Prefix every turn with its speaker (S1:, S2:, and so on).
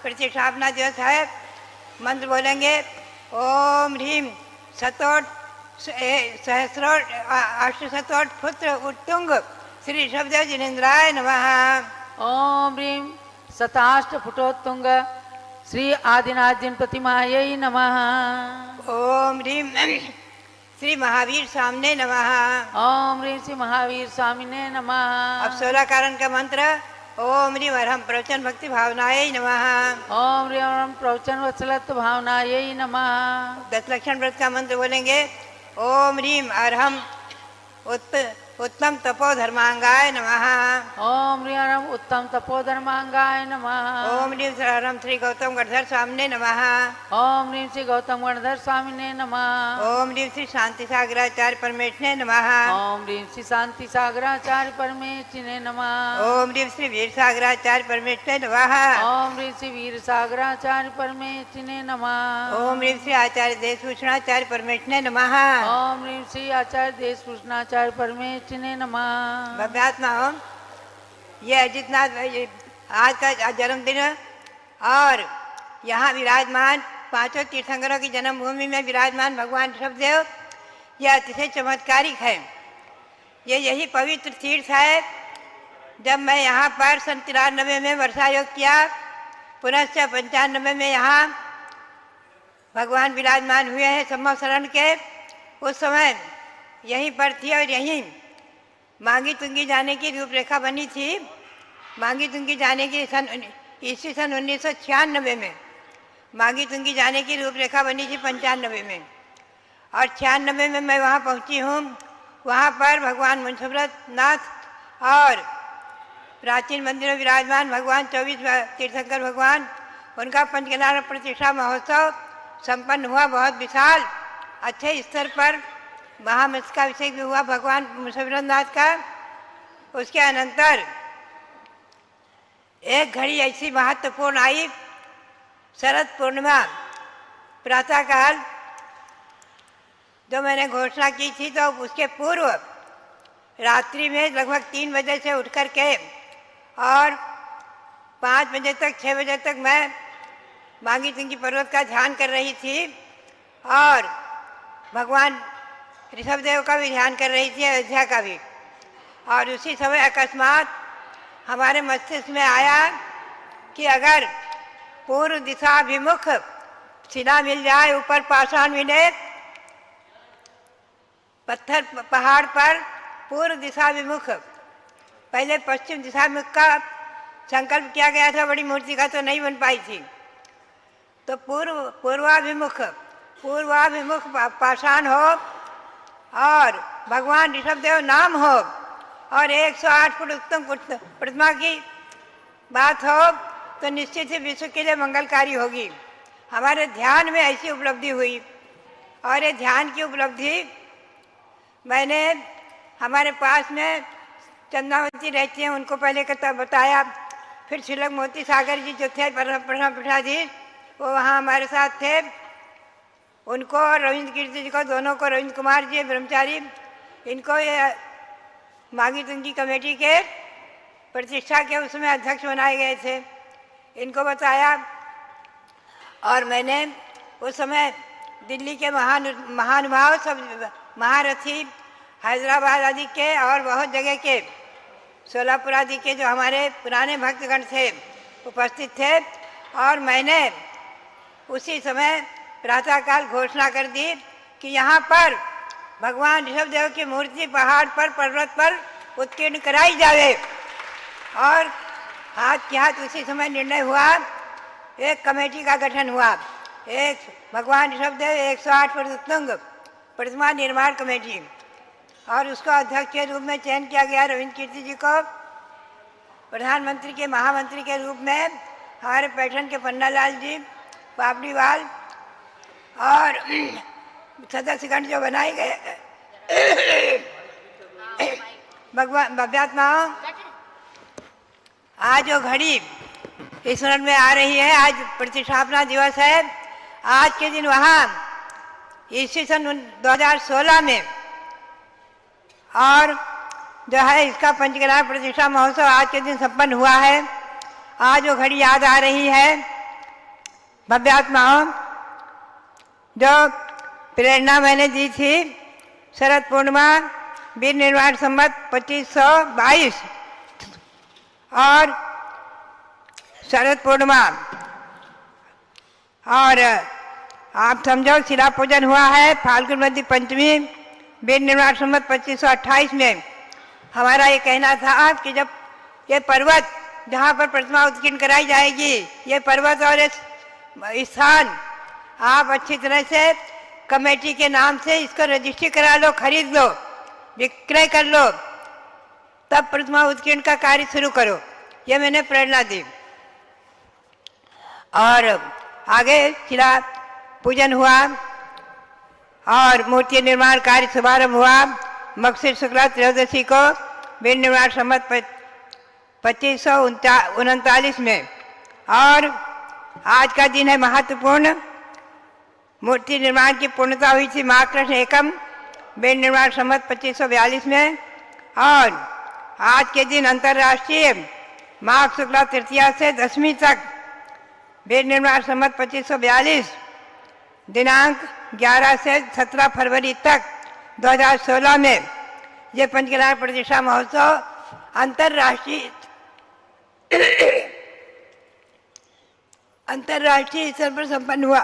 S1: प्रतिष्ठापना दिवस है। मंत्र बोलेंगे ओम ह्रीम सतोट सहस्रोट अष्टशतोट पुत्र उत्तुंग श्री ऋषभदेव जिनेन्द्राय नमः।
S2: ओम ह्रीं शताष्ट फुटोत्तुंग श्री आदिनाथ प्रतिमायै नमः।
S1: ओम ह्रीम श्री महावीर स्वामिने नमः।
S2: ओम ह्रीं श्री महावीर स्वामिने नमः।
S1: अब 16 कारण का मंत्र ओम ह्रीम अरहम प्रवचन भक्ति भावनायै नमः।
S2: ओम ह्रीं अरहम प्रवचन वत्सलत्व भावनायै नमः।
S1: 10 लक्षण व्रत का मंत्र बोलेंगे ओम ह्रीम अरहम उत्तम तपो धर्मांगाय नमः।
S2: ओम ह्रीं अरहम उत्तम तपो धर्मांगाय नमः।
S1: ओम ह्रीम अरहम श्री गौतम गणधर स्वामिने नमः।
S2: ओम ह्रीं श्री गौतम गणधर स्वामिने नमः।
S1: ओम ह्रीम श्री शांति सागराचार्य परमेश्वरने नमः।
S2: ओम ह्रीं श्री शांति सागराचार्य परमेश्वरने नमः।
S1: ओम ह्रीम श्री वीर सागराचार्य परमेश्वरने नमः।
S2: ओम ह्रीं श्री वीर सागराचार्य परमेश्वरने नमः।
S1: ओम ह्रीम श्री आचार्य देशभूषणाचार्य परमेश्वरने नमः।
S2: ओम ह्रीं श्री आचार्य देशभूषणाचार्य परमेश्वरने नमः।
S1: भव्यात्मा ओम ये अजितनाथ भाई आज का जन्मदिन और यहाँ विराजमान पांचों तीर्थंकरों की जन्मभूमि में विराजमान भगवान ऋषभदेव यह अतिशय चमत्कारिक है। ये यही पवित्र तीर्थ है। जब मैं यहाँ पर सन 93 में वर्षा योग किया, पुनश्च 95 में यहाँ भगवान विराजमान हुए हैं संभव शरण के, उस समय यहीं पर थी और यहीं मांगी तुंगी जाने की रूपरेखा बनी थी। मांगी तुंगी जाने की ईस्वी सन 1996 में मांगी तुंगी जाने की रूपरेखा बनी थी 95 में, और 96 में मैं वहाँ पहुँची हूँ। वहाँ पर भगवान मुंशव्रत नाथ और प्राचीन मंदिर में विराजमान भगवान 24 तीर्थंकर भगवान, उनका पंचकन्या प्रतिष्ठा महोत्सव संपन्न हुआ। बहुत विशाल अच्छे स्तर पर महामंस का अभिषेक भी हुआ भगवान मुंशव्रत नाथ का। उसके अनंतर एक घड़ी ऐसी महत्वपूर्ण आई, शरद पूर्णिमा प्रातःकाल जो मैंने घोषणा की थी, तो उसके पूर्व रात्रि में लगभग 3 बजे से उठ कर के और 5 बजे तक 6 बजे तक मैं मांगी तुंगी पर्वत का ध्यान कर रही थी और भगवान ऋषभदेव का भी ध्यान कर रही थी, अयोध्या का भी। और उसी समय अकस्मात हमारे मस्तिष्क में आया कि अगर पूर्व दिशाभिमुख शिला मिल जाए, ऊपर पाषाण मिले, पत्थर पहाड़ पर पूर्व दिशाभिमुख, पहले पश्चिम दिशाभिमुख का संकल्प किया गया था, बड़ी मूर्ति का तो नहीं बन पाई थी, तो पूर्वाभिमुख पाषाण हो और भगवान ऋषभदेव नाम हो और 108 फुट उत्तम प्रतिमा की बात हो, तो निश्चित ही विश्व के लिए मंगलकारी होगी। हमारे ध्यान में ऐसी उपलब्धि हुई और ये ध्यान की उपलब्धि मैंने हमारे पास में चंद्रावती रहती हैं, उनको पहले कथा बताया। फिर शिलक मोती सागर जी जो थे पीठाधीश, वो वहाँ हमारे साथ थे, उनको और रविंद्र कीर्ति जी को, दोनों को, रविंद्र कुमार जी ब्रह्मचारी, इनको ये मांगी तुंगी कमेटी के प्रतिष्ठा के उसमें अध्यक्ष बनाए गए थे, इनको बताया। और मैंने उस समय दिल्ली के महानुभाव सब महारथी, हैदराबाद आदि के और बहुत जगह के, सोलापुर आदि के जो हमारे पुराने भक्तगण थे उपस्थित थे, और मैंने उसी समय प्रातःकाल घोषणा कर दी कि यहाँ पर भगवान ऋषभदेव की मूर्ति पहाड़ पर, पर्वत पर उत्कीर्ण कराई जावे। और हाथ के हाथ उसी समय निर्णय हुआ, एक कमेटी का गठन हुआ, एक भगवान ऋषभदेव 108 फुट उत्तुंग प्रतिमा निर्माण कमेटी, और उसको अध्यक्ष के रूप में चयन किया गया रविंद्र कीर्ति जी को। प्रधानमंत्री के महामंत्री के रूप में हमारे पैठन के पन्नालाल जी, पापड़ीवाल और सदस्यगण जो बनाए गए भगवान भव्यात्माओं। आज जो घड़ी स्मरण में आ रही है, आज प्रतिष्ठापना दिवस है। आज के दिन वहाँ ईस्वी सन 2016 में और जो है इसका पंचकन्या प्रतिष्ठा महोत्सव आज के दिन संपन्न हुआ है। आज वो घड़ी याद आ रही है भव्यात्माओं, जो प्रेरणा मैंने दी थी शरद पूर्णिमा वीर निर्वाण संवत 2522 और शरद पूर्णिमा, और आप समझो शिला पूजन हुआ है फाल्गुन मध्य पंचमी वीर निर्वाण संवत 2528 में। हमारा ये कहना था कि जब ये पर्वत जहाँ पर प्रतिमा उत्कीर्ण कराई जाएगी, ये पर्वत और इस स्थान आप अच्छी तरह से कमेटी के नाम से इसको रजिस्ट्री करा लो, खरीद लो, विक्रय कर लो, तब प्रतिमा उत्कीर्ण का कार्य शुरू करो। ये मैंने प्रेरणा दी। और आगे शिला पूजन हुआ और मूर्ति निर्माण कार्य शुभारंभ हुआ मगशिर शुक्ला त्रयोदशी को वीर निर्वाण संवत 2539 में। और आज का दिन है महत्वपूर्ण। मूर्ति निर्माण की पूर्णता हुई थी माघ कृष्ण एकम वीर निर्वाण संवत 2542 में। और आज के दिन अंतर्राष्ट्रीय माघ शुक्ला तृतीया से दशमी तक वीर निर्माण संवत 2542 दिनांक 11 से 17 फरवरी तक 2016 में ये पंचकल्याण प्रतिष्ठा महोत्सव अंतर्राष्ट्रीय स्तर पर संपन्न हुआ।